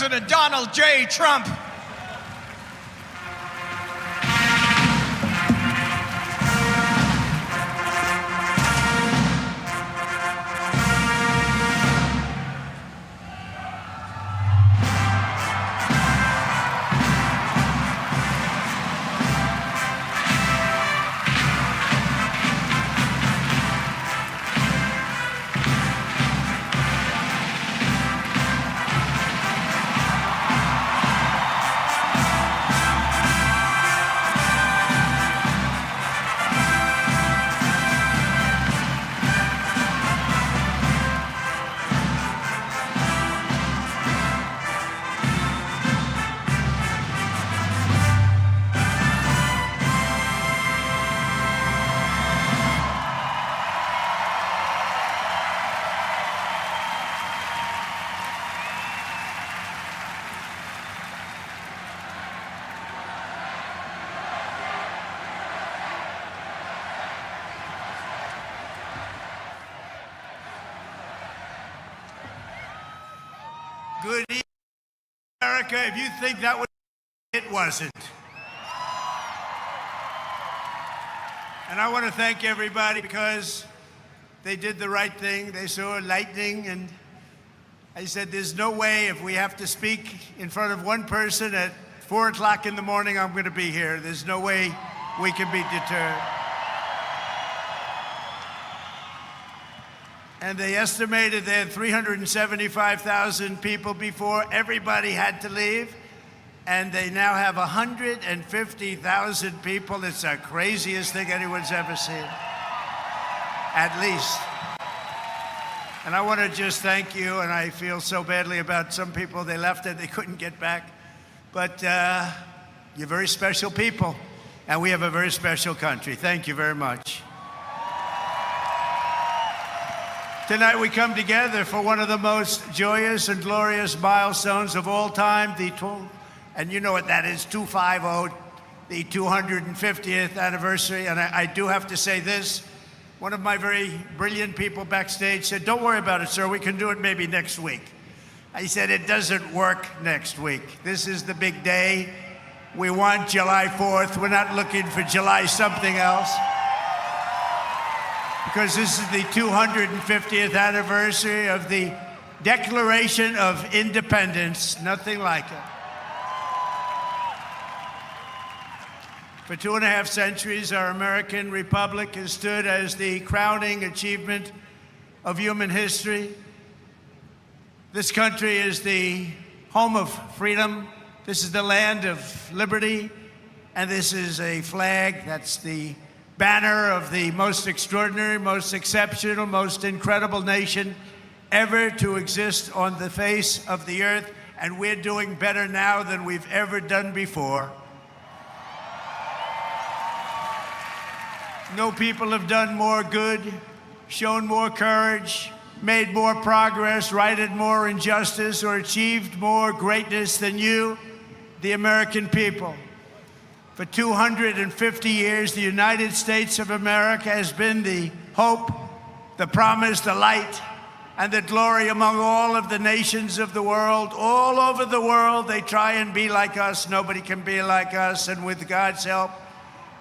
President Donald J. Trump. Good evening, America. If you think that was it wasn't. And I want to thank everybody because they did the right thing. They saw lightning, and I said, there's no way if we have to speak in front of one person at 4 o'clock in the morning, I'm going to be here. There's no way we can be deterred. And they estimated they had 375,000 people before. Everybody had to leave. And they now have 150,000 people. It's the craziest thing anyone's ever seen. At least. And I want to just thank you. And I feel so badly about some people. They left and they couldn't get back. But you're very special people. And we have a very special country. Thank you very much. Tonight we come together for one of the most joyous and glorious milestones of all time, and you know what that is, 250, the 250th anniversary. And I do have to say this, one of my very brilliant people backstage said, don't worry about it, sir, we can do it maybe next week. I said, it doesn't work next week. This is the big day. We want July 4th. We're not looking for July something else. Because this is the 250th anniversary of the Declaration of Independence. Nothing like it. For 2.5 centuries, our American republic has stood as the crowning achievement of human history. This country is the home of freedom. This is the land of liberty. And this is a flag that's the banner of the most extraordinary, most exceptional, most incredible nation ever to exist on the face of the earth. And we're doing better now than we've ever done before. No people have done more good, shown more courage, made more progress, righted more injustice, or achieved more greatness than you, the American people. For 250 years, the United States of America has been the hope, the promise, the light, and the glory among all of the nations of the world. All over the world, they try and be like us. Nobody can be like us. And with God's help,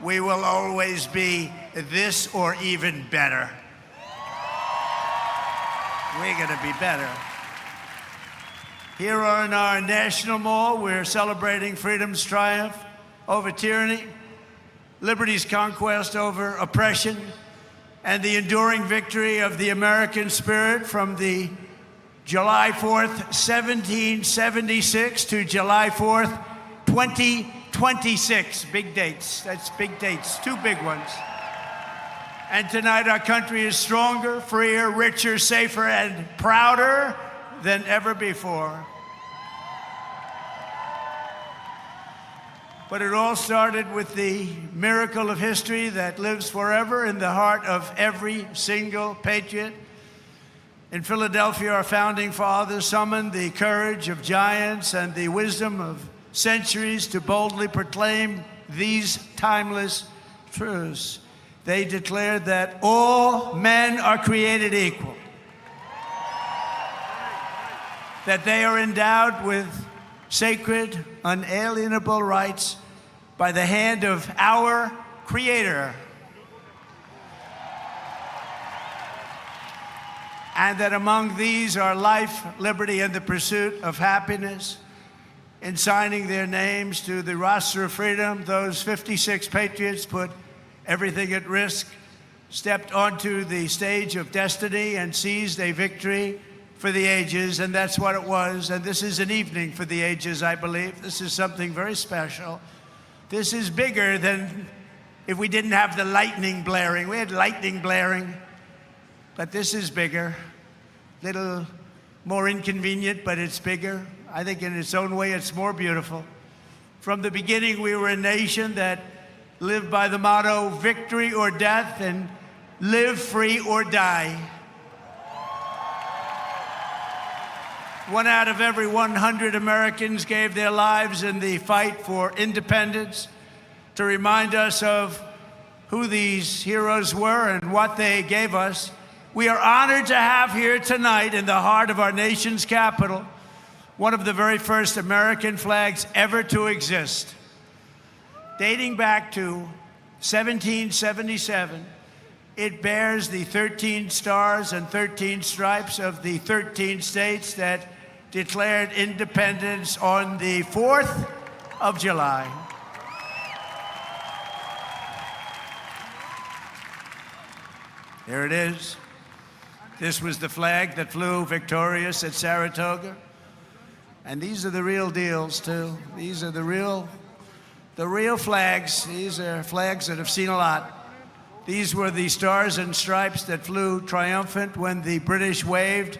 we will always be this or even better. We're going to be better. Here on our National Mall, we're celebrating freedom's triumph over tyranny, liberty's conquest over oppression, and the enduring victory of the American spirit from the July 4th, 1776 to July 4th, 2026. Big dates. That's big dates. Two big ones. And tonight our country is stronger, freer, richer, safer, and prouder than ever before. But it all started with the miracle of history that lives forever in the heart of every single patriot. In Philadelphia, our founding fathers summoned the courage of giants and the wisdom of centuries to boldly proclaim these timeless truths. They declared that all men are created equal, that they are endowed with sacred, unalienable rights by the hand of our Creator. And that among these are life, liberty, and the pursuit of happiness. In signing their names to the roster of freedom, those 56 patriots put everything at risk, stepped onto the stage of destiny, and seized a victory for the ages, and that's what it was. And this is an evening for the ages, I believe. This is something very special. This is bigger than if we didn't have the lightning blaring. We had lightning blaring, but this is bigger. Little more inconvenient, but it's bigger. I think in its own way, it's more beautiful. From the beginning, we were a nation that lived by the motto, victory or death, and live free or die. 1 out of every 100 Americans gave their lives in the fight for independence to remind us of who these heroes were and what they gave us. We are honored to have here tonight in the heart of our nation's capital one of the very first American flags ever to exist. Dating back to 1777, it bears the 13 stars and 13 stripes of the 13 states that declared independence on the 4th of July. There it is. This was the flag that flew victorious at Saratoga. And these are the real deals, too. These are the real flags. These are flags that have seen a lot. These were the stars and stripes that flew triumphant when the British waved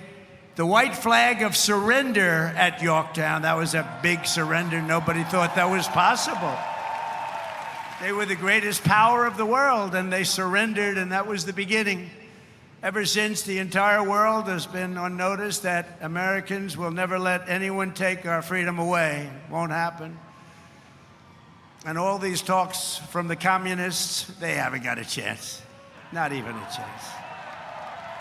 the white flag of surrender at Yorktown. That was a big surrender. Nobody thought that was possible. They were the greatest power of the world, and they surrendered, and that was the beginning. Ever since, the entire world has been on notice that Americans will never let anyone take our freedom away. It won't happen. And all these talks from the communists, they haven't got a chance. Not even a chance.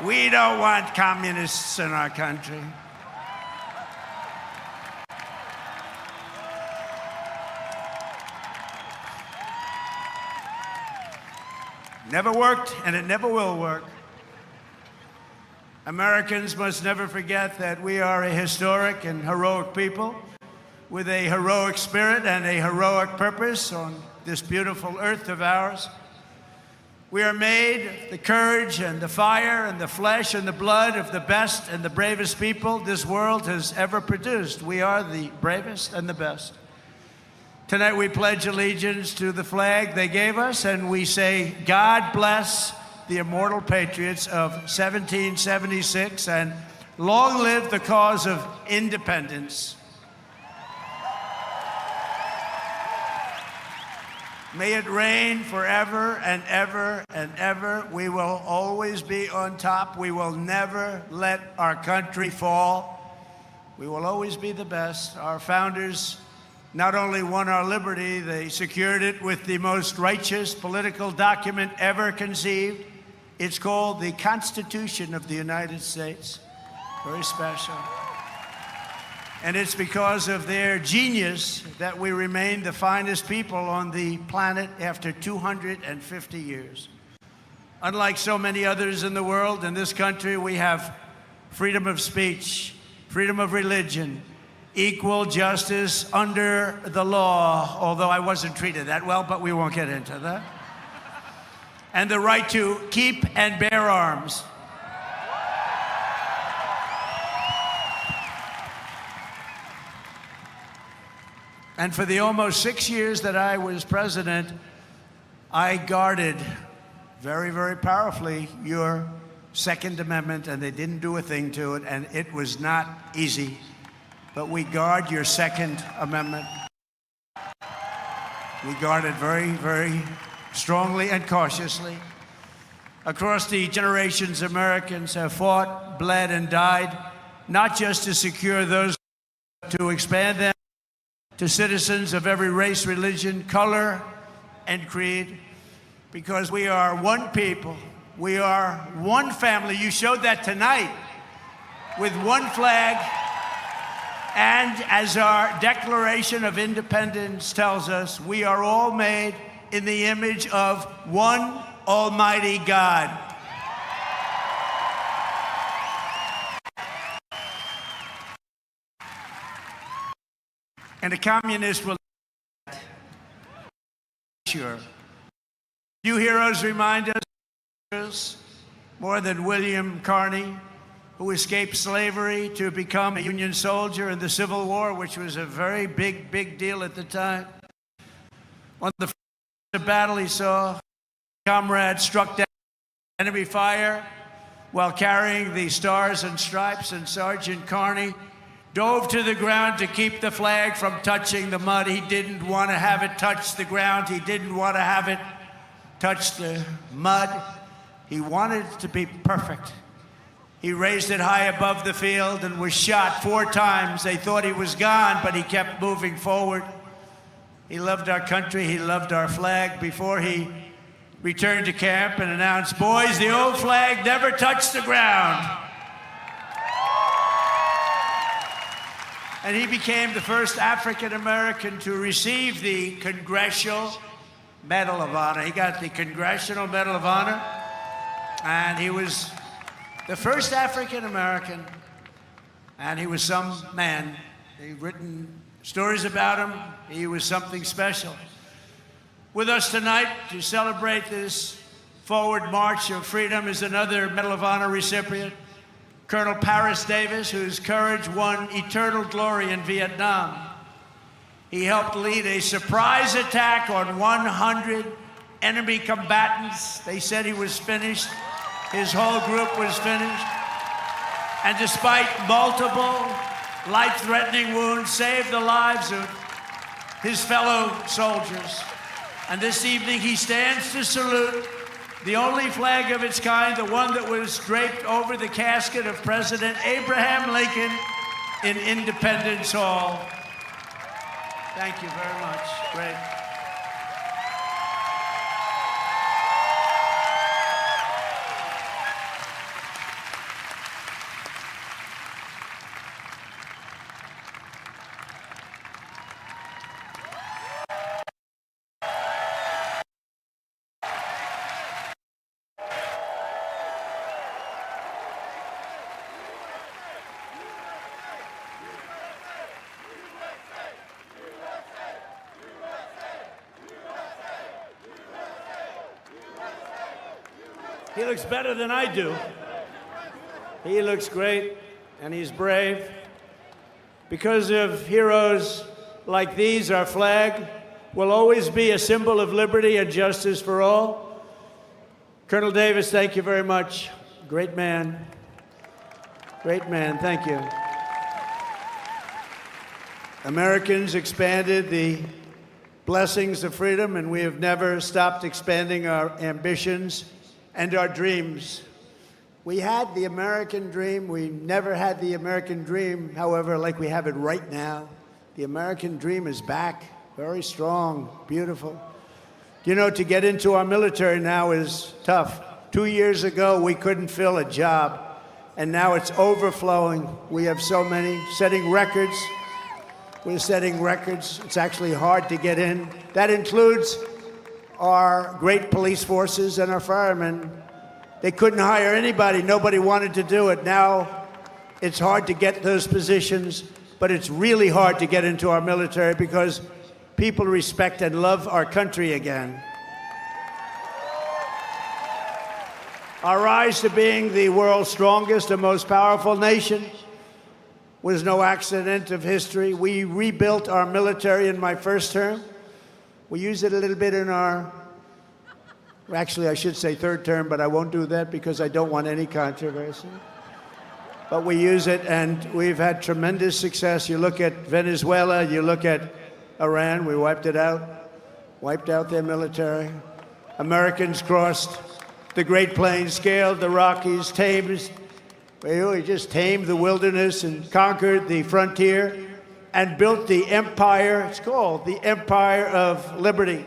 We don't want communists in our country. Never worked, and it never will work. Americans must never forget that we are a historic and heroic people with a heroic spirit and a heroic purpose on this beautiful earth of ours. We are made of the courage and the fire and the flesh and the blood of the best and the bravest people this world has ever produced. We are the bravest and the best. Tonight we pledge allegiance to the flag they gave us, and we say, God bless the immortal patriots of 1776, and long live the cause of independence. May it reign forever and ever and ever. We will always be on top. We will never let our country fall. We will always be the best. Our founders not only won our liberty, they secured it with the most righteous political document ever conceived. It's called the Constitution of the United States. Very special. And it's because of their genius that we remain the finest people on the planet after 250 years. Unlike so many others in the world, in this country, we have freedom of speech, freedom of religion, equal justice under the law, although I wasn't treated that well, but we won't get into that. And the right to keep and bear arms. And for the almost 6 years that I was president, I guarded very, very powerfully your Second Amendment, and they didn't do a thing to it, and it was not easy. But we guard your Second Amendment. We guard it very, very strongly and cautiously. Across the generations, Americans have fought, bled, and died, not just to secure those, to expand them to citizens of every race, religion, color, and creed, because we are one people. We are one family. You showed that tonight with one flag, And as our Declaration of Independence tells us, we are all made in the image of one Almighty God. And a communist will sure. Few heroes remind us more than William Carney, who escaped slavery to become a Union soldier in the Civil War, which was a very big deal at the time. On the first battle he saw, comrades struck down enemy fire while carrying the Stars and Stripes, and Sergeant Carney dove to the ground to keep the flag from touching the mud. He didn't want to have it touch the ground. He didn't want to have it touch the mud. He wanted it to be perfect. He raised it high above the field and was shot 4 times. They thought he was gone, but he kept moving forward. He loved our country. He loved our flag. Before he returned to camp and announced, "Boys, the old flag never touched the ground." And he became the first African-American to receive the Congressional Medal of Honor. He got the Congressional Medal of Honor, and he was the first African-American, and he was some man. They've written stories about him. He was something special. With us tonight to celebrate this forward march of freedom is another Medal of Honor recipient, Colonel Paris Davis, whose courage won eternal glory in Vietnam. He helped lead a surprise attack on 100 enemy combatants. They said he was finished. His whole group was finished. And despite multiple life-threatening wounds, saved the lives of his fellow soldiers. And this evening he stands to salute the only flag of its kind, the one that was draped over the casket of President Abraham Lincoln in Independence Hall. Thank you very much. Great. He looks better than I do. He looks great, and he's brave. Because of heroes like these, our flag will always be a symbol of liberty and justice for all. Colonel Davis, thank you very much. Great man. Great man, thank you. Americans expanded the blessings of freedom, and we have never stopped expanding our ambitions and our dreams. We had the American dream. We never had the American dream, however, like we have it right now. The American dream is back, very strong, beautiful. You know, to get into our military now is tough. 2 years ago, we couldn't fill a job, and now it's overflowing. We have so many, setting records. We're setting records. It's actually hard to get in. That includes our great police forces and our firemen. They couldn't hire anybody. Nobody wanted to do it. Now it's hard to get those positions, but it's really hard to get into our military because people respect and love our country again. Our rise to being the world's strongest and most powerful nation was no accident of history. We rebuilt our military in my first term. We use it a little bit in our, actually I should say third term, but I won't do that because I don't want any controversy. But we use it, and we've had tremendous success. You look at Venezuela, you look at Iran, we wiped it out, wiped out their military. Americans crossed the Great Plains, scaled the Rockies, we just tamed the wilderness and conquered the frontier and built the empire. It's called the Empire of Liberty.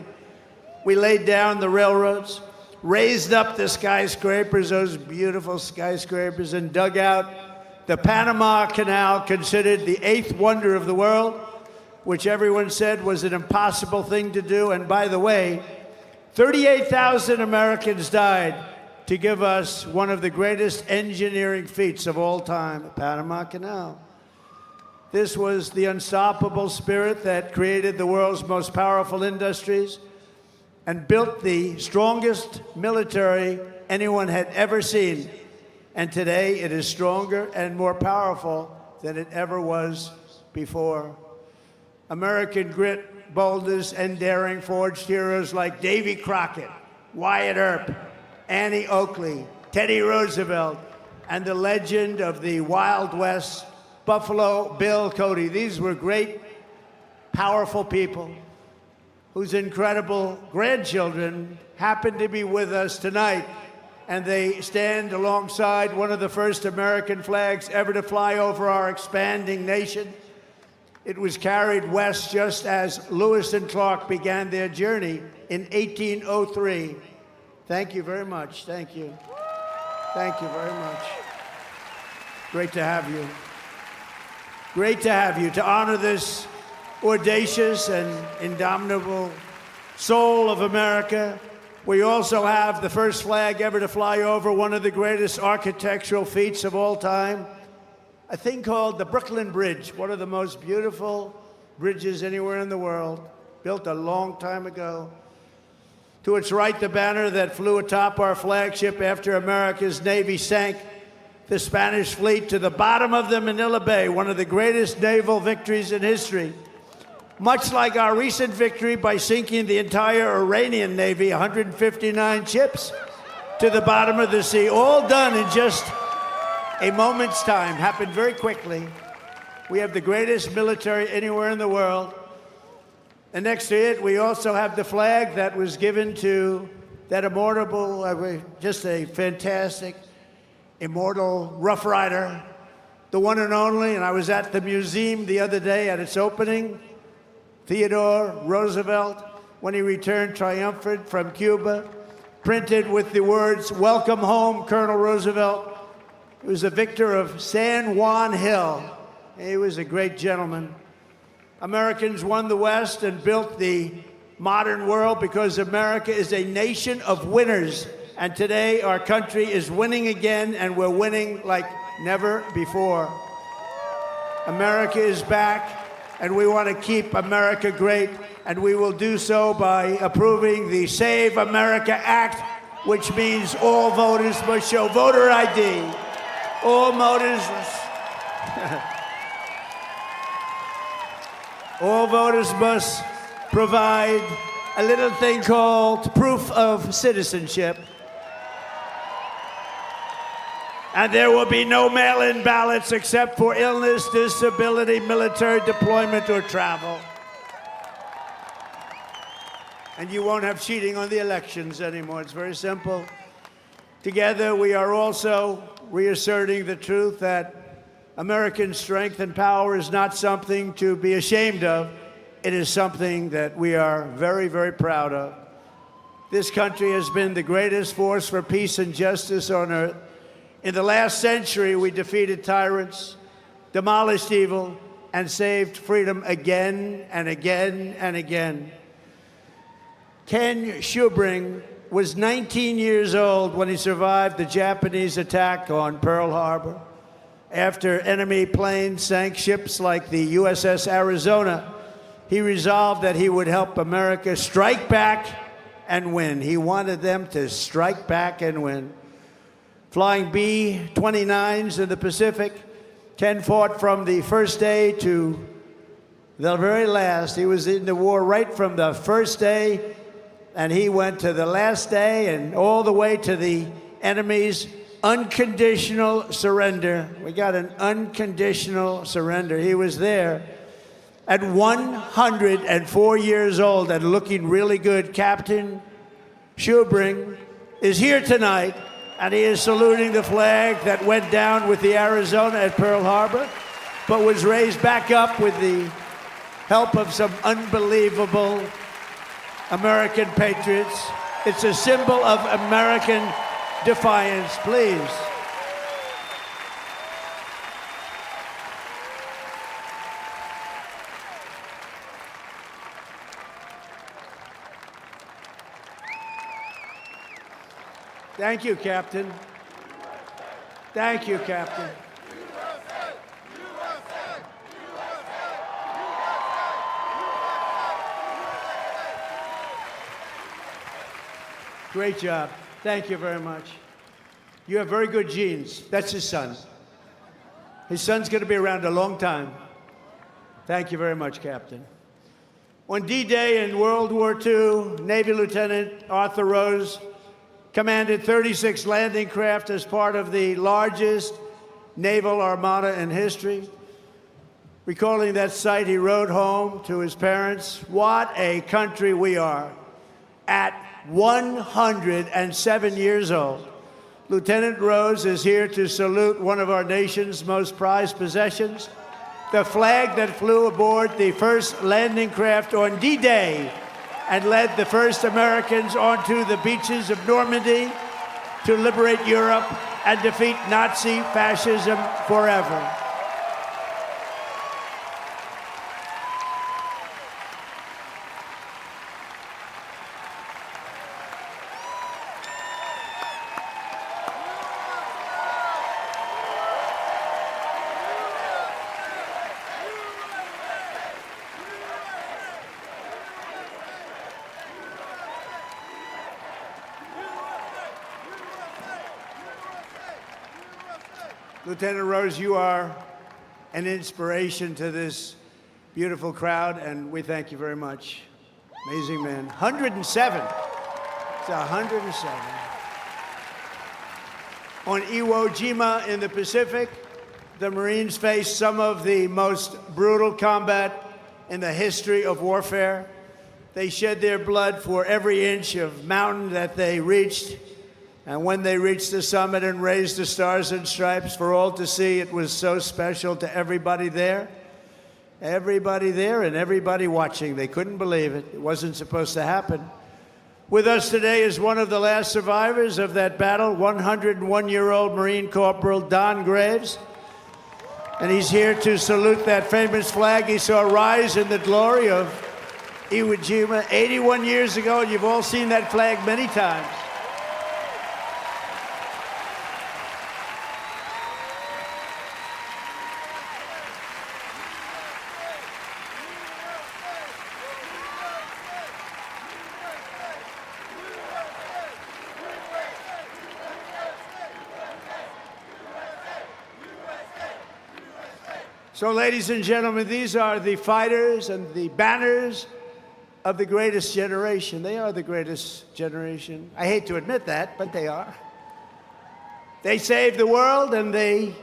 We laid down the railroads, raised up the skyscrapers, those beautiful skyscrapers, and dug out the Panama Canal, considered the 8th wonder of the world, which everyone said was an impossible thing to do. And by the way, 38,000 Americans died to give us one of the greatest engineering feats of all time, the Panama Canal. This was the unstoppable spirit that created the world's most powerful industries and built the strongest military anyone had ever seen. And today it is stronger and more powerful than it ever was before. American grit, boldness, and daring forged heroes like Davy Crockett, Wyatt Earp, Annie Oakley, Teddy Roosevelt, and the legend of the Wild West, Buffalo Bill Cody. These were great, powerful people whose incredible grandchildren happen to be with us tonight. And they stand alongside one of the first American flags ever to fly over our expanding nation. It was carried west just as Lewis and Clark began their journey in 1803. Thank you very much. Thank you. Thank you very much. Great to have you. Great to have you, to honor this audacious and indomitable soul of America. We also have the first flag ever to fly over one of the greatest architectural feats of all time, a thing called the Brooklyn Bridge, one of the most beautiful bridges anywhere in the world, built a long time ago. To its right, the banner that flew atop our flagship after America's Navy sank the Spanish fleet to the bottom of the Manila Bay, one of the greatest naval victories in history. Much like our recent victory by sinking the entire Iranian Navy, 159 ships, to the bottom of the sea, all done in just a moment's time, happened very quickly. We have the greatest military anywhere in the world. And next to it, we also have the flag that was given to that immortal, just a fantastic, immortal Rough Rider, the one and only. And I was at the museum the other day at its opening. Theodore Roosevelt, when he returned triumphant from Cuba, printed with the words, "Welcome home, Colonel Roosevelt." He was a victor of San Juan Hill. He was a great gentleman. Americans won the West and built the modern world because America is a nation of winners. And today our country is winning again, and we're winning like never before. America is back. And we want to keep America great, and we will do so by approving the Save America Act, which means all voters must show voter ID. All voters must provide a little thing called proof of citizenship. And there will be no mail-in ballots except for illness, disability, military deployment, or travel. And you won't have cheating on the elections anymore. It's very simple. Together, we are also reasserting the truth that American strength and power is not something to be ashamed of. It is something that we are very, very proud of. This country has been the greatest force for peace and justice on earth. In the last century, we defeated tyrants, demolished evil, and saved freedom again and again and again. Ken Schubring was 19 years old when he survived the Japanese attack on Pearl Harbor. After enemy planes sank ships like the USS Arizona, he resolved that he would help America strike back and win. He wanted them to strike back and win. Flying B-29s in the Pacific, Ken fought from the first day to the very last. He was in the war right from the first day, and he went to the last day and all the way to the enemy's unconditional surrender. We got an unconditional surrender. He was there at 104 years old and looking really good. Captain Schubring is here tonight, and he is saluting the flag that went down with the Arizona at Pearl Harbor, but was raised back up with the help of some unbelievable American patriots. It's a symbol of American defiance, please. Thank you, Captain. Thank you, Captain. Great job. Thank you very much. You have very good genes. That's his son. His son's going to be around a long time. Thank you very much, Captain. On D-Day in World War II, Navy Lieutenant Arthur Rose commanded 36 landing craft as part of the largest naval armada in history. Recalling that sight, he wrote home to his parents, "What a country we are." At 107 years old, Lieutenant Rose is here to salute one of our nation's most prized possessions, the flag that flew aboard the first landing craft on D-Day and led the first Americans onto the beaches of Normandy to liberate Europe and defeat Nazi fascism forever. Lieutenant Rose, you are an inspiration to this beautiful crowd, and we thank you very much. Amazing man. 107. It's 107. On Iwo Jima in the Pacific, the Marines faced some of the most brutal combat in the history of warfare. They shed their blood for every inch of mountain that they reached. And when they reached the summit and raised the stars and stripes for all to see, it was so special to everybody there. Everybody there and everybody watching. They couldn't believe it. It wasn't supposed to happen. With us today is one of the last survivors of that battle, 101-year-old Marine Corporal Don Graves. And he's here to salute that famous flag he saw rise in the glory of Iwo Jima 81 years ago. And you've all seen that flag many times. So, ladies and gentlemen, these are the fighters and the banners of the greatest generation. They are the greatest generation. I hate to admit that, but they are. They saved the world, and they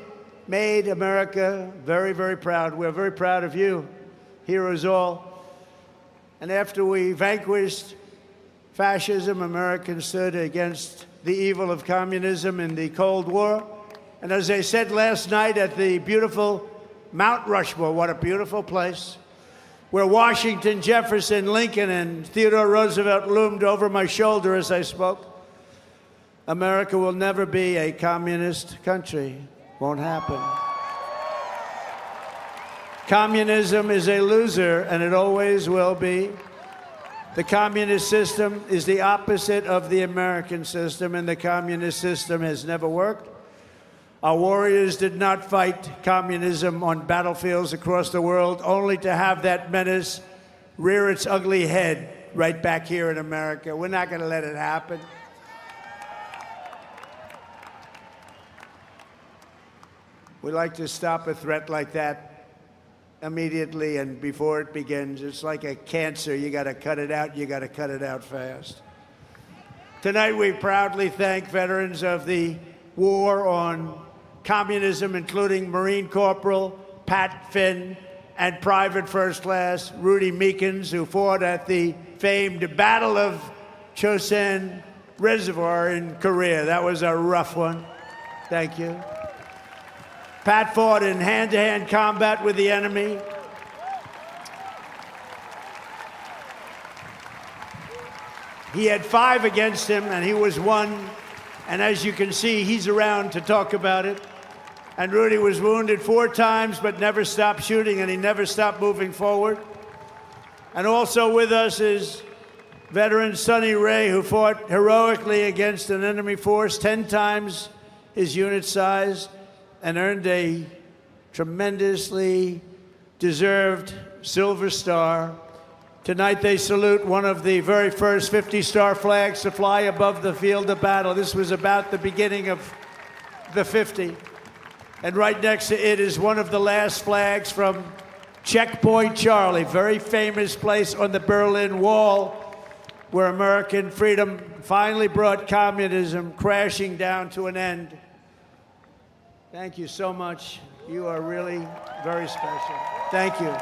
made America very, very proud. We're very proud of you, heroes all. And after we vanquished fascism, Americans stood against the evil of communism in the Cold War. And as I said last night at the beautiful Mount Rushmore, what a beautiful place, where Washington, Jefferson, Lincoln, and Theodore Roosevelt loomed over my shoulder as I spoke. America will never be a communist country. Won't happen. Communism is a loser, and it always will be. The communist system is the opposite of the American system, and the communist system has never worked. Our warriors did not fight communism on battlefields across the world, only to have that menace rear its ugly head right back here in America. We're not going to let it happen. We like to stop a threat like that immediately and before it begins. It's like a cancer. You got to cut it out. You got to cut it out fast. Tonight, we proudly thank veterans of the war on communism, including Marine Corporal Pat Finn and Private First Class Rudy Meekins, who fought at the famed Battle of Chosin Reservoir in Korea. That was a rough one. Thank you. Pat fought in hand-to-hand combat with the enemy. He had 5 against him, and he was 1. And as you can see, he's around to talk about it. And Rudy was wounded 4 times, but never stopped shooting, and he never stopped moving forward. And also with us is Veteran Sonny Ray, who fought heroically against an enemy force 10 times his unit size and earned a tremendously deserved Silver Star. Tonight they salute one of the very first 50-star flags to fly above the field of battle. This was about the beginning of the 50. And right next to it is one of the last flags from Checkpoint Charlie, very famous place on the Berlin Wall, where American freedom finally brought communism crashing down to an end. Thank you so much. You are really very special. Thank you.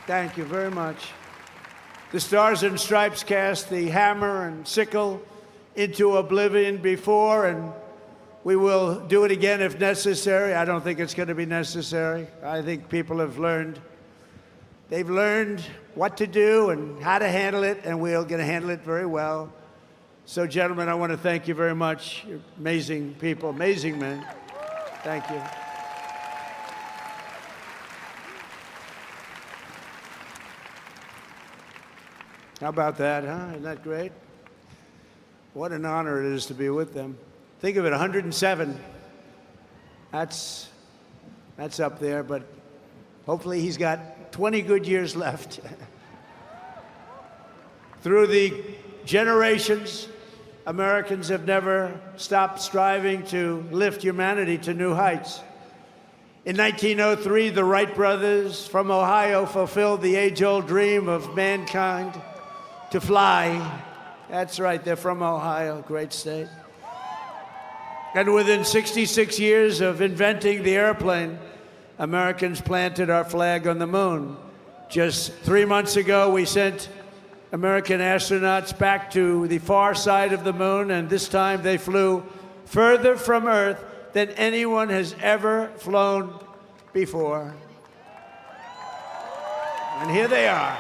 Thank you very much. The Stars and Stripes cast the hammer and sickle into oblivion before, and we will do it again if necessary. I don't think it's going to be necessary. I think people have learned. They've learned what to do and how to handle it, and we're going to handle it very well. So, gentlemen, I want to thank you very much. You're amazing people, amazing men. Thank you. How about that, huh? Isn't that great? What an honor it is to be with them. Think of it, 107. That's up there, but hopefully he's got 20 good years left. Through the generations, Americans have never stopped striving to lift humanity to new heights. In 1903, the Wright brothers from Ohio fulfilled the age-old dream of mankind to fly. That's right, they're from Ohio, great state. And within 66 years of inventing the airplane, Americans planted our flag on the moon. Just 3 months ago, we sent American astronauts back to the far side of the moon, and this time they flew further from Earth than anyone has ever flown before. And here they are.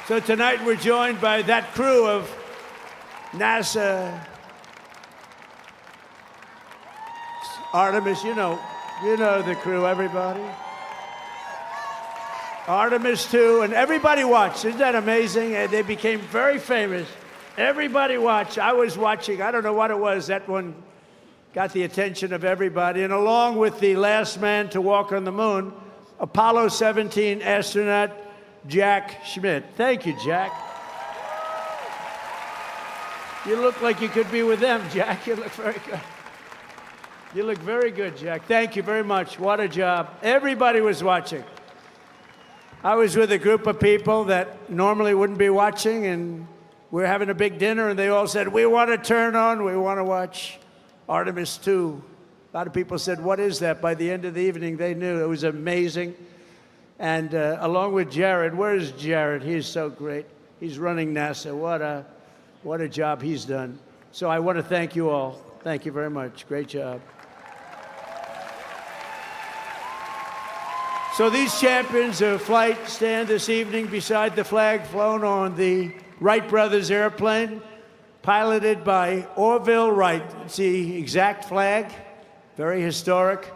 So tonight we're joined by that crew of NASA, Artemis, you know the crew, everybody. Artemis 2, and everybody watched. Isn't that amazing? And they became very famous. Everybody watched. I was watching. I don't know what it was. That one got the attention of everybody. And along with the last man to walk on the moon, Apollo 17 astronaut Jack Schmitt. Thank you, Jack. You look like you could be with them, Jack. You look very good. You look very good, Jack. Thank you very much. What a job. Everybody was watching. I was with a group of people that normally wouldn't be watching, and we're having a big dinner, and they all said, we want to turn on, we want to watch Artemis 2. A lot of people said, what is that? By the end of the evening, they knew. It was amazing. And along with Jared, where's Jared? He's so great. He's running NASA. What a job he's done. So I want to thank you all. Thank you very much. Great job. So these champions of flight stand this evening beside the flag flown on the Wright brothers airplane, piloted by Orville Wright. It's the exact flag, very historic.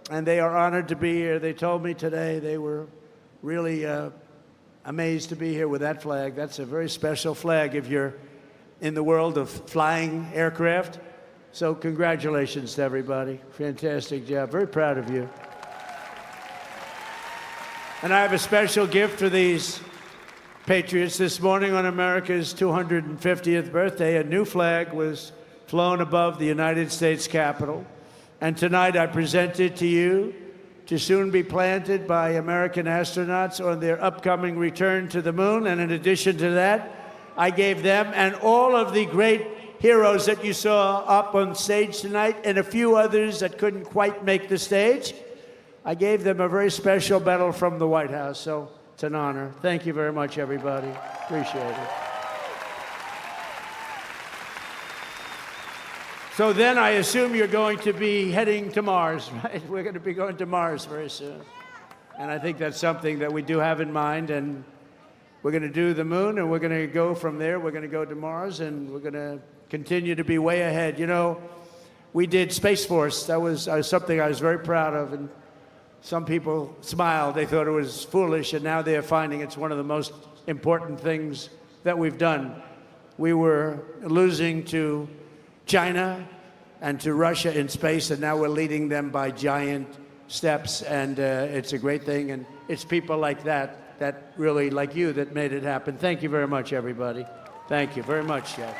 And they are honored to be here. They told me today they were really amazed to be here with that flag. That's a very special flag if you're in the world of flying aircraft. So congratulations to everybody. Fantastic job. Very proud of you. And I have a special gift for these patriots. This morning on America's 250th birthday, a new flag was flown above the United States Capitol. And tonight I present it to you to soon be planted by American astronauts on their upcoming return to the moon. And in addition to that, I gave them and all of the great heroes that you saw up on stage tonight and a few others that couldn't quite make the stage, I gave them a very special medal from the White House. So it's an honor. Thank you very much, everybody. Appreciate it. So then I assume you're going to be heading to Mars, right? We're going to be going to Mars very soon. And I think that's something that we do have in mind. And we're going to do the moon, and we're going to go from there. We're going to go to Mars, and we're going to continue to be way ahead. You know, we did Space Force. That was something I was very proud of, and some people smiled. They thought it was foolish, and now they're finding it's one of the most important things that we've done. We were losing to China and to Russia in space, and now we're leading them by giant steps, and it's a great thing, and it's people like that really, like you, that made it happen. Thank you very much, everybody. Thank you very much, Jeff.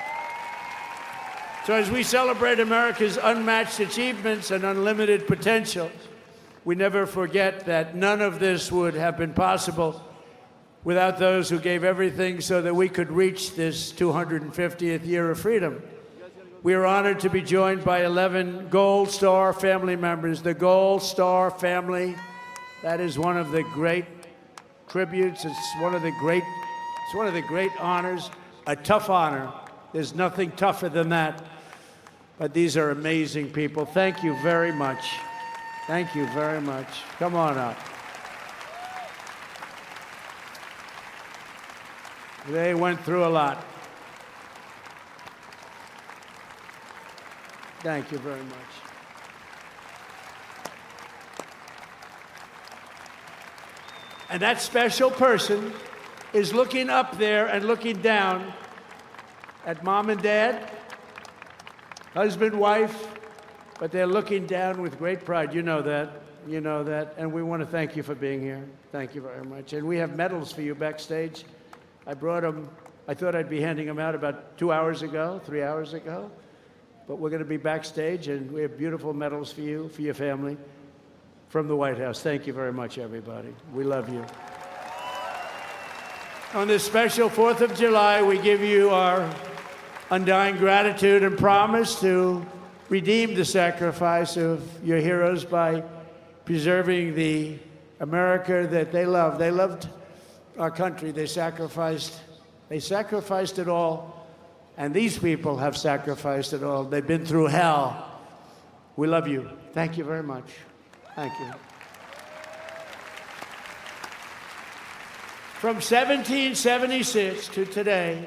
So as we celebrate America's unmatched achievements and unlimited potential, we never forget that none of this would have been possible without those who gave everything so that we could reach this 250th year of freedom. We are honored to be joined by 11 Gold Star family members. The Gold Star family, that is one of the great tributes. It's one of the great honors, a tough honor. There's nothing tougher than that. But these are amazing people. Thank you very much. Thank you very much. Come on up. They went through a lot. Thank you very much. And that special person is looking up there and looking down at mom and dad, husband, wife, but they're looking down with great pride. You know that. You know that. And we want to thank you for being here. Thank you very much. And we have medals for you backstage. I brought them. I thought I'd be handing them out about 3 hours ago. But we're going to be backstage, and we have beautiful medals for you, for your family, from the White House. Thank you very much, everybody. We love you. On this special 4th of July, we give you our undying gratitude and promise to redeem the sacrifice of your heroes by preserving the America that they loved. They loved our country. They sacrificed it all. And these people have sacrificed it all. They've been through hell. We love you. Thank you very much. Thank you. From 1776 to today,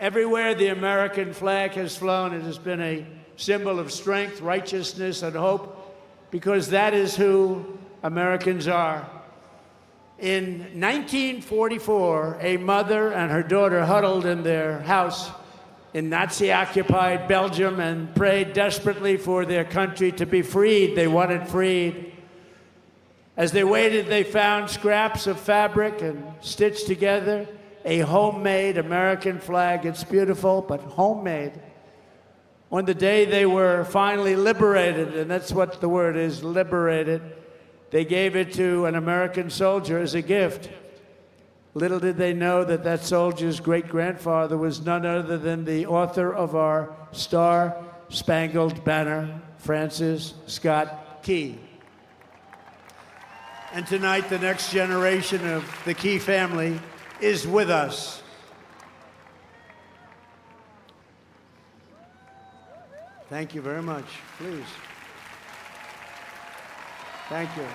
everywhere the American flag has flown, it has been a symbol of strength, righteousness, and hope, because that is who Americans are. In 1944, a mother and her daughter huddled in their house in Nazi-occupied Belgium and prayed desperately for their country to be freed. They wanted freed. As they waited, they found scraps of fabric and stitched together a homemade American flag. It's beautiful, but homemade. On the day they were finally liberated, and that's what the word is, liberated, they gave it to an American soldier as a gift. Little did they know that that soldier's great-grandfather was none other than the author of our Star-Spangled Banner, Francis Scott Key. And tonight, the next generation of the Key family is with us. Thank you very much. Please. Thank you.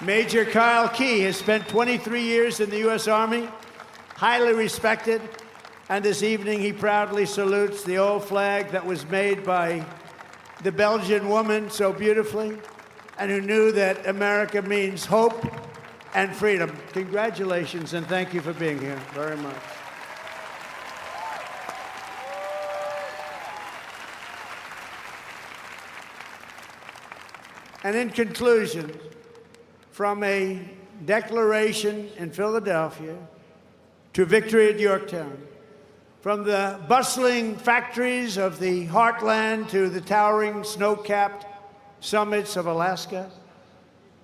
Major Kyle Key has spent 23 years in the U.S. Army, highly respected, and this evening he proudly salutes the old flag that was made by the Belgian woman so beautifully, and who knew that America means hope and freedom. Congratulations, and thank you for being here very much. And in conclusion, from a declaration in Philadelphia to victory at Yorktown, from the bustling factories of the heartland to the towering snow-capped summits of Alaska,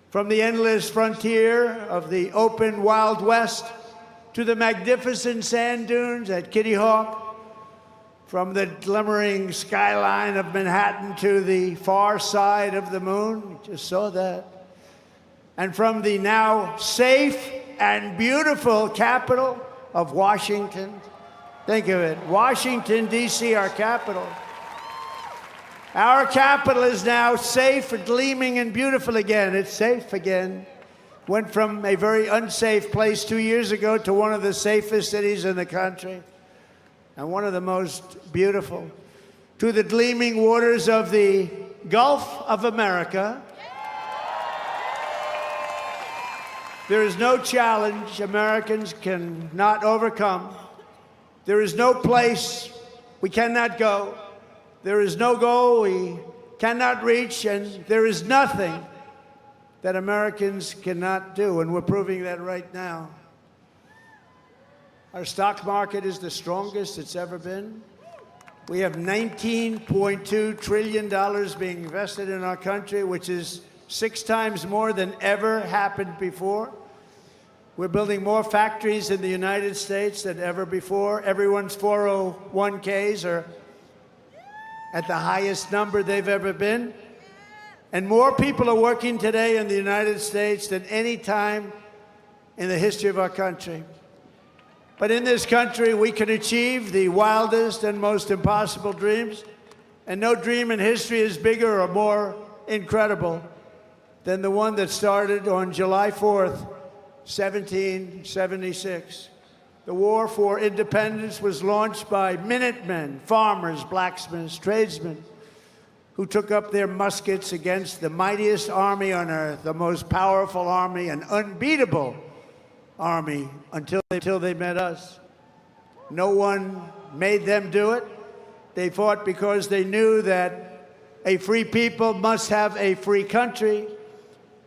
from the endless frontier of the open Wild West to the magnificent sand dunes at Kitty Hawk, from the glimmering skyline of Manhattan to the far side of the moon, you just saw that, and from the now safe and beautiful capital of Washington. Think of it, Washington, D.C., our capital. Our capital is now safe, gleaming, and beautiful again. It's safe again. Went from a very unsafe place 2 years ago to one of the safest cities in the country, and one of the most beautiful. to the gleaming waters of the Gulf of America. There is no challenge Americans cannot overcome. There is no place we cannot go. There is no goal we cannot reach, and there is nothing that Americans cannot do, and we're proving that right now. Our stock market is the strongest it's ever been. We have $19.2 trillion being invested in our country, which is 6 times more than ever happened before. We're building more factories in the United States than ever before. Everyone's 401ks are at the highest number they've ever been. And more people are working today in the United States than any time in the history of our country. But in this country, we can achieve the wildest and most impossible dreams, and no dream in history is bigger or more incredible than the one that started on July 4th, 1776. The war for independence was launched by Minutemen, farmers, blacksmiths, tradesmen, who took up their muskets against the mightiest army on earth, the most powerful army, an unbeatable army, until they met us. No one made them do it. They fought because they knew that a free people must have a free country.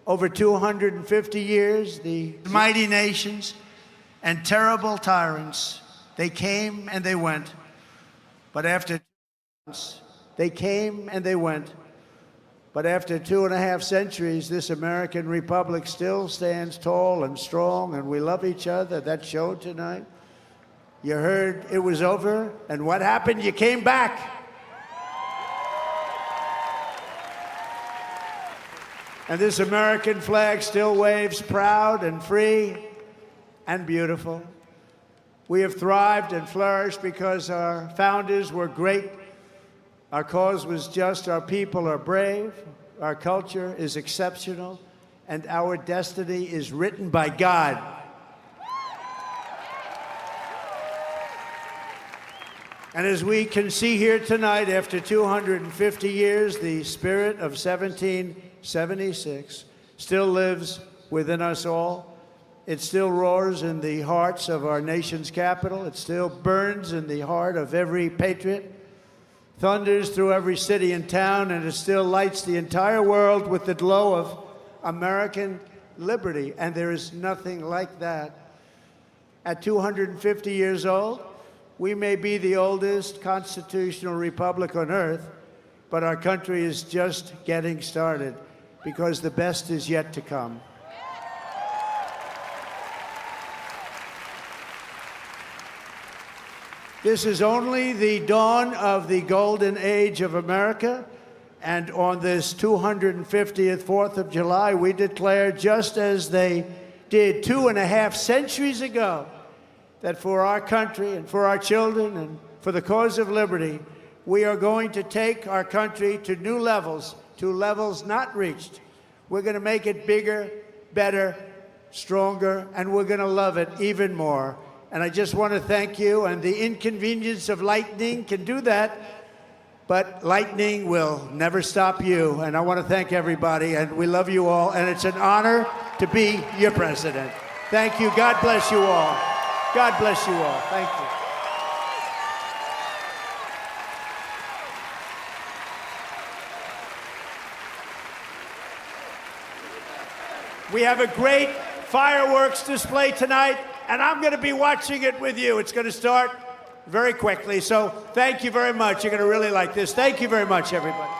Over 250 years, the mighty nations and terrible tyrants, they came and they went. But after they came and they went. But after 2.5 centuries, this American republic still stands tall and strong, and we love each other. That showed tonight. You heard it was over, and what happened? You came back. And this American flag still waves proud and free and beautiful. We have thrived and flourished because our founders were great. Our cause was just, our people are brave, our culture is exceptional, and our destiny is written by God. And as we can see here tonight, after 250 years, the spirit of 1776 still lives within us all. It still roars in the hearts of our nation's capital. It still burns in the heart of every patriot, thunders through every city and town, and it still lights the entire world with the glow of American liberty. And there is nothing like that. At 250 years old, we may be the oldest constitutional republic on earth, but our country is just getting started, because the best is yet to come. This is only the dawn of the golden age of America, and on this 250th 4th of July, we declare, just as they did 2.5 centuries ago, that for our country and for our children and for the cause of liberty, we are going to take our country to new levels, to levels not reached. We're going to make it bigger, better, stronger, and we're going to love it even more. And I just want to thank you, and the inconvenience of lightning can do that, but lightning will never stop you. And I want to thank everybody, and we love you all, and it's an honor to be your president. Thank you. God bless you all. God bless you all. Thank you. We have a great fireworks display tonight, and I'm going to be watching it with you. It's going to start very quickly, so thank you very much. You're going to really like this. Thank you very much, everybody.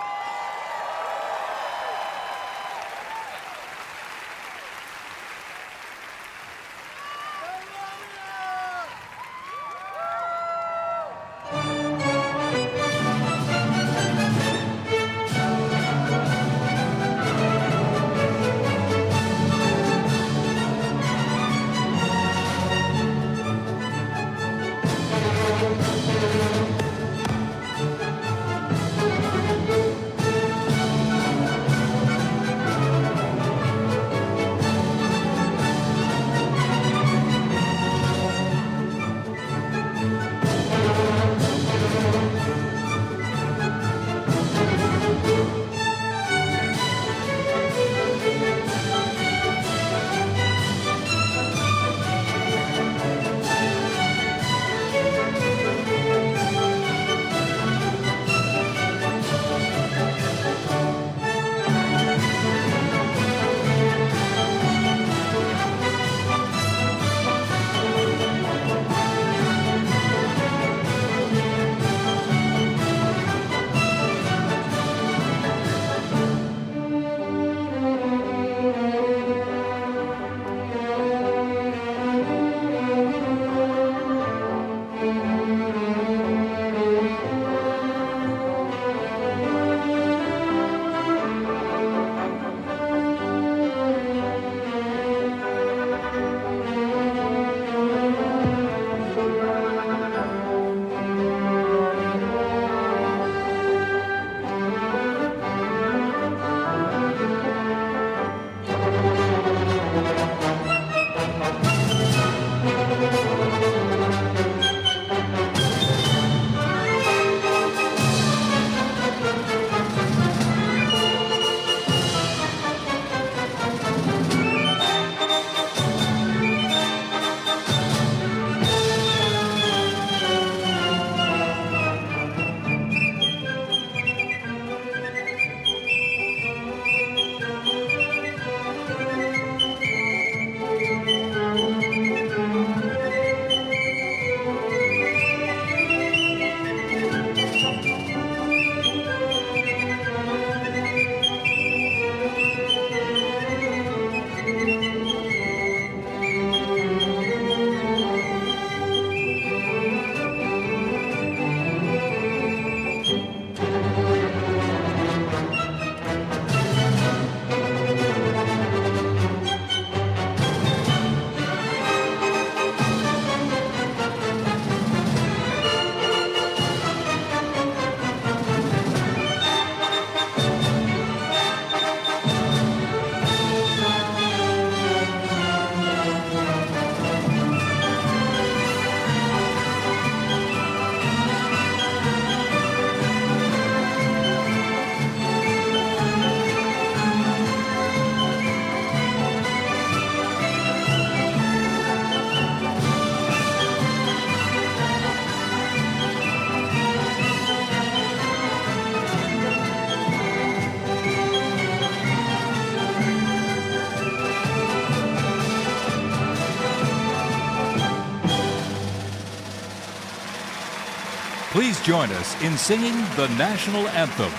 Please join us in singing the national anthem.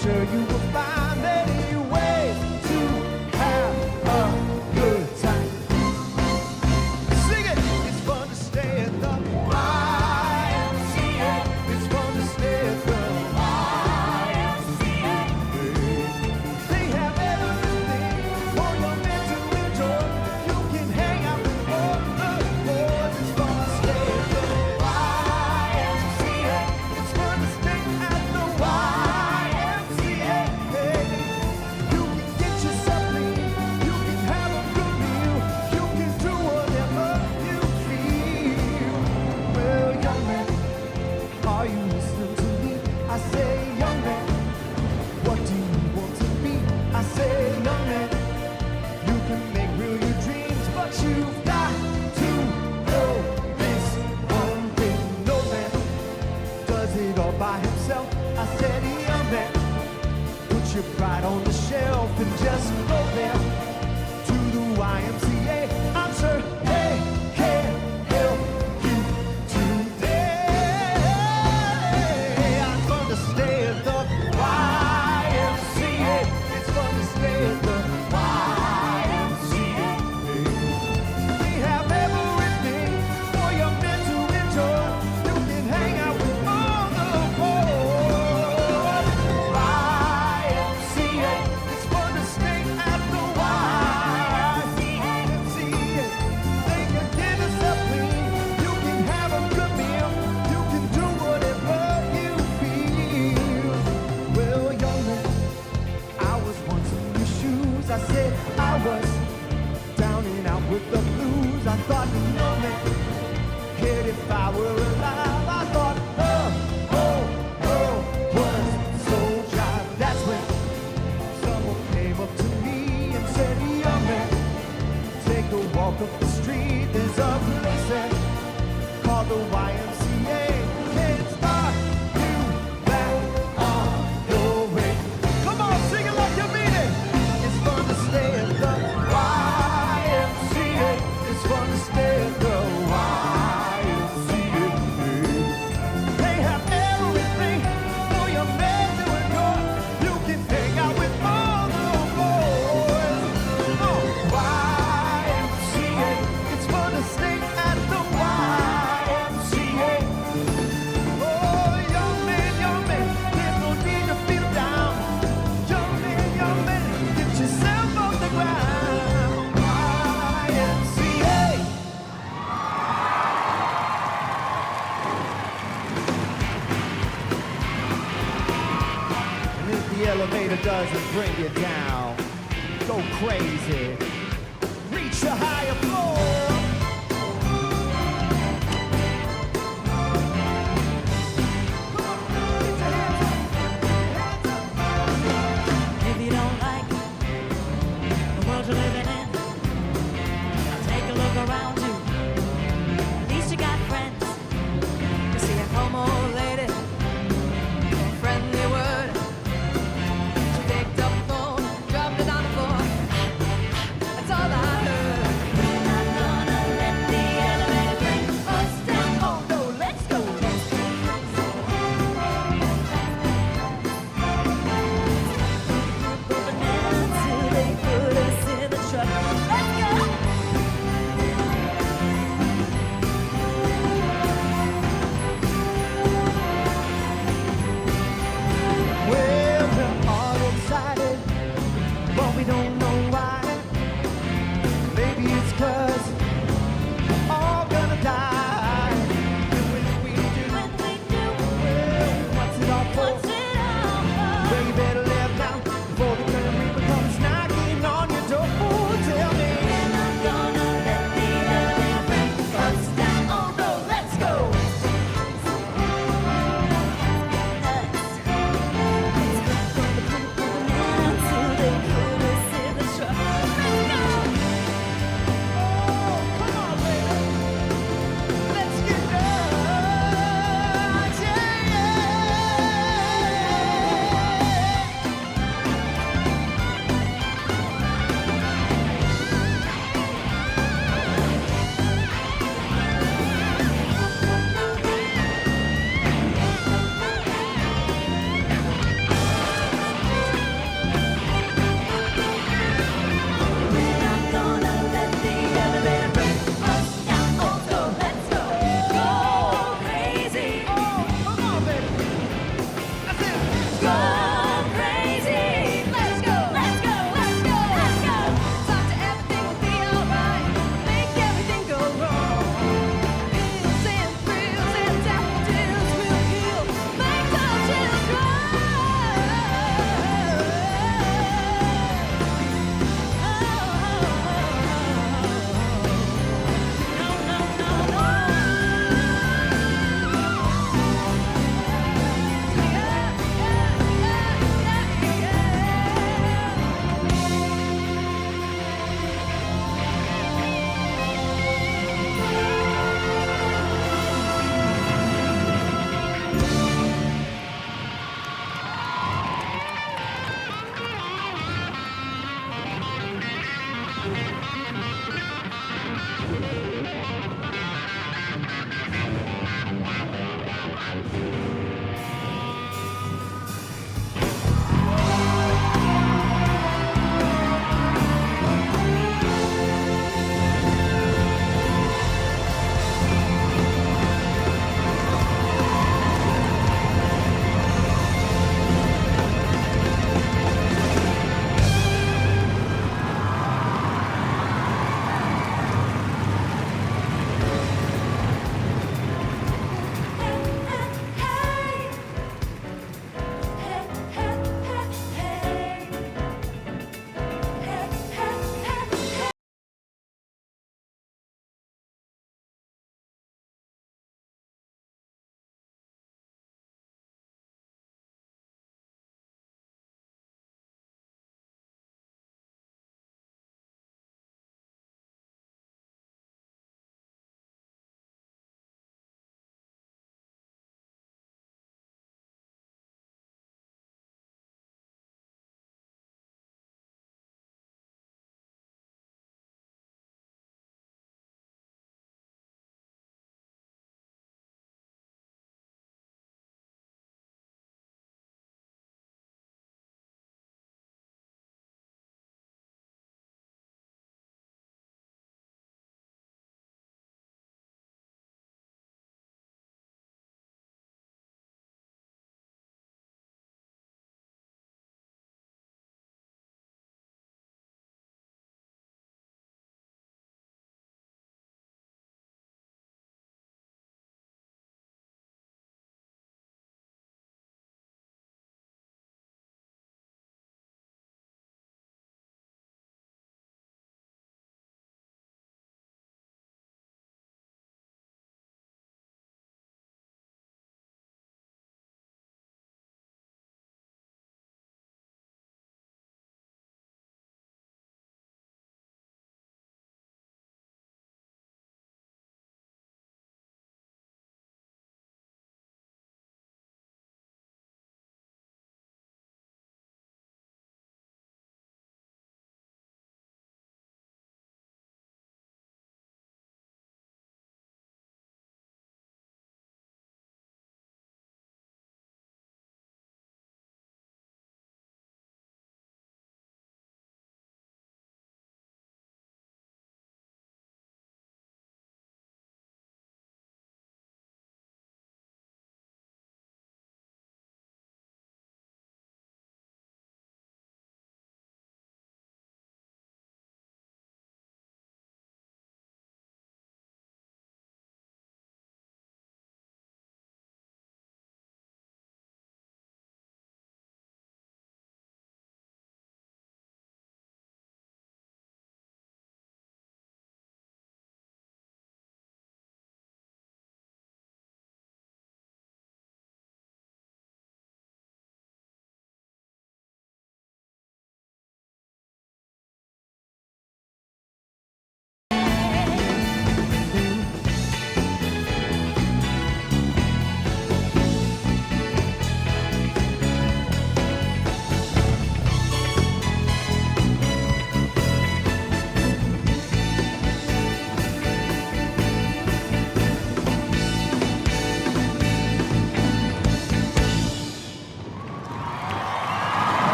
sure you will find many ways to have a good time. Sing it! It's fun to stay at the YMCA. It's fun to stay at the YMCA. They have everything for your men to enjoy. You can hang out with all the boys. It's fun to stay at the YMCA. It's fun to stay at the YMCA. You can get yourself clean. You can have a good meal. You can do whatever you feel. Well, young man, are you listening to me? I say, young man, what do you want to be? I say, young man, you can make real your dreams, but you've got to know this one thing. No man does it all by himself. I said, young man, put your pride on the shelf and just go there to the YMCA. I'm sure they can help you today. I'm gonna stay at the YMCA. It's fun to stay at the YMCA. They have everything for your men to enjoy. You can hang out with all the boys. YMCA. It's fun to stay at the YMCA. They can get yourself clean. You can have a good meal. You can do whatever you feel. Well, young man, I was once in your shoes. I said I was down and out with the blues. I thought, no man cared if I were alive. I thought, was so jive. That's when someone came up to me and said, young man, take a walk up the street. There's a place there called the YMCA. Can start you back on your way. Come on, sing it like you mean it. It's fun to stay at the YMCA. It's fun to stay at the YMCA. They have everything for your man to enjoy. You can hang out with all the boys. YMCA. It's fun to stay at the YMCA. Oh, young man, there's no need to feel down. Young man, get yourself off the ground. YMCA. And if the elevator doesn't bring you down, go crazy. Reach a higher floor. If you don't like the world you're living in, take a look around you. At least you got friends. You see a home old lady, a friendly word. She picked up the phone, dropped it on the floor. That's all I heard.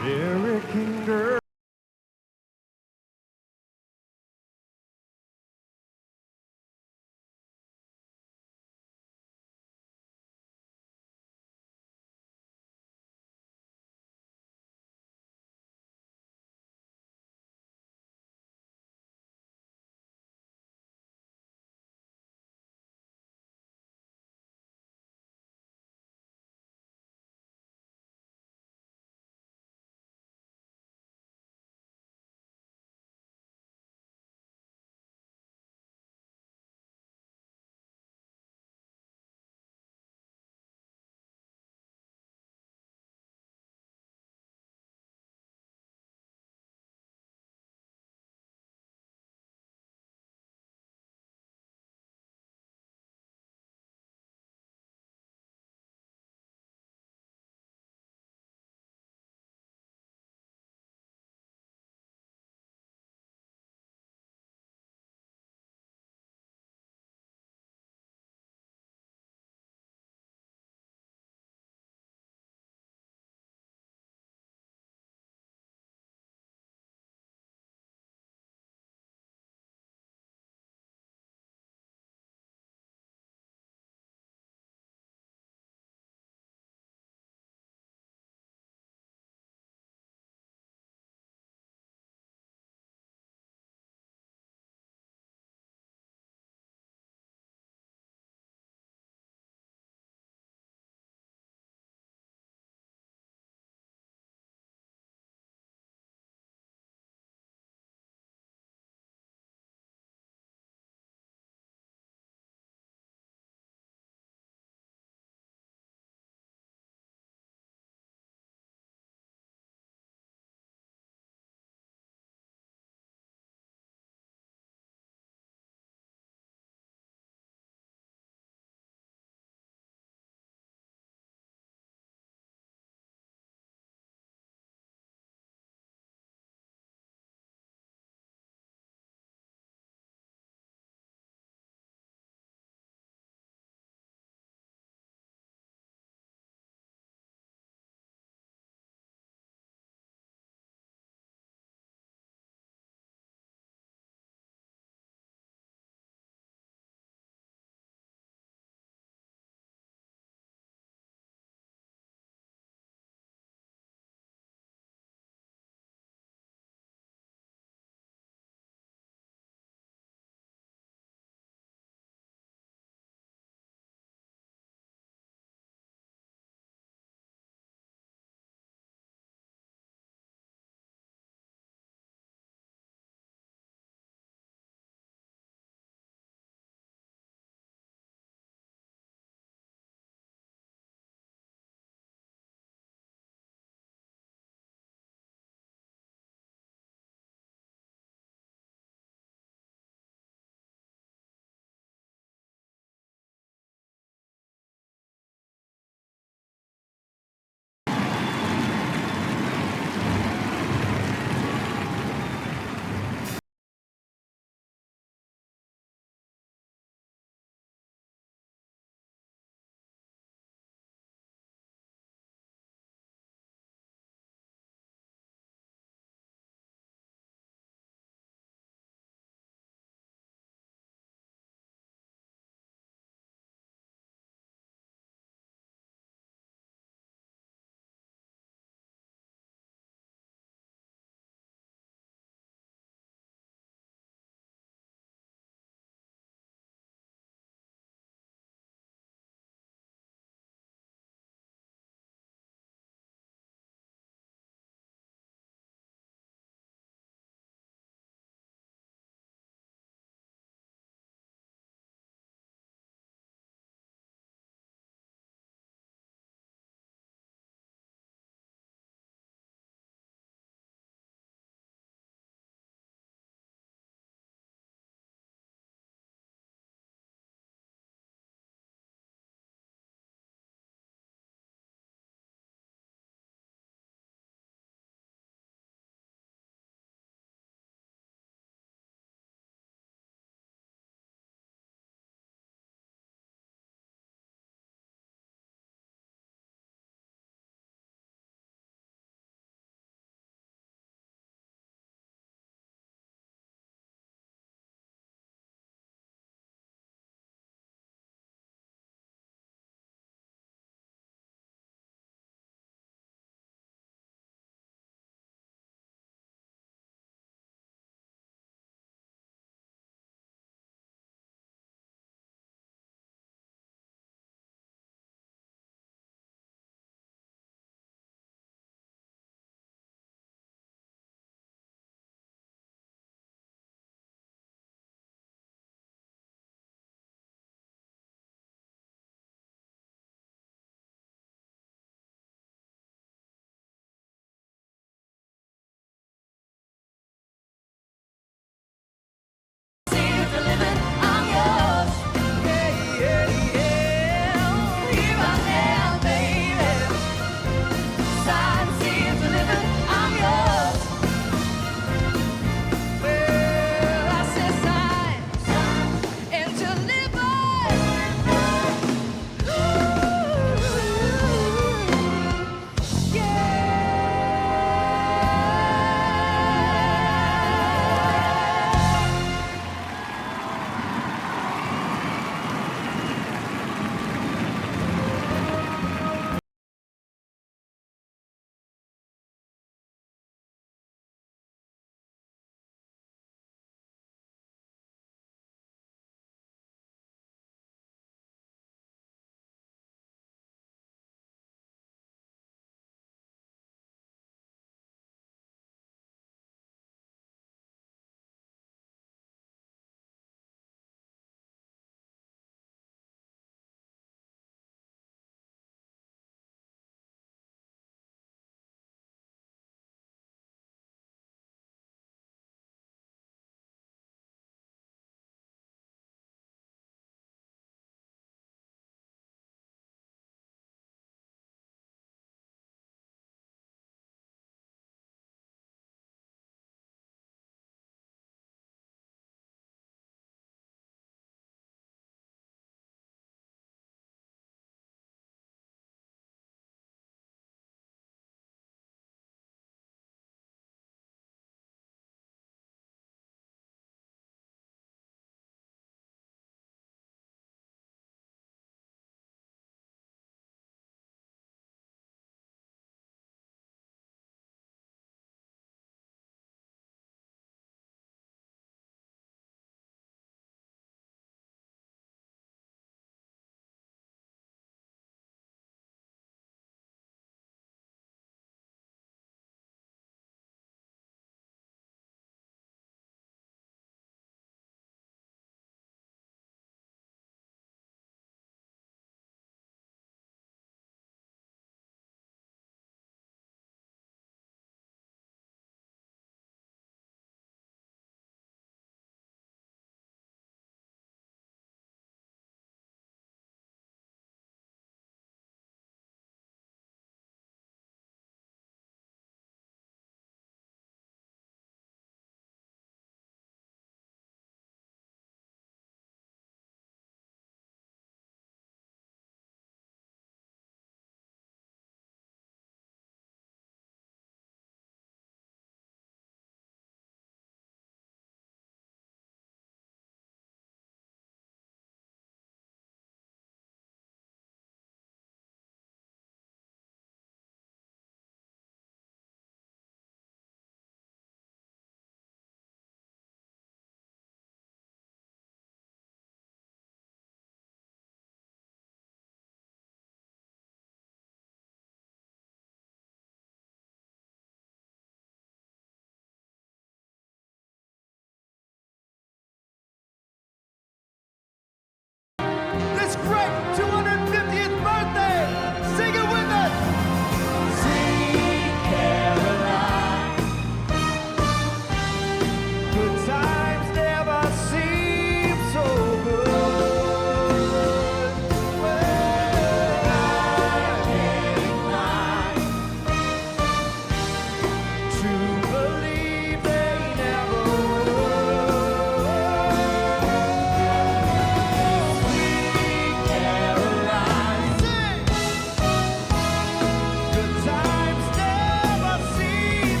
American girl.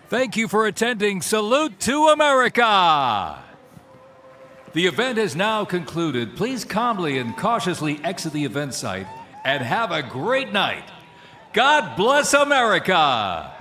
Thank you for attending Salute to America. The event is now concluded. Please calmly and cautiously exit the event site and have a great night. God bless America.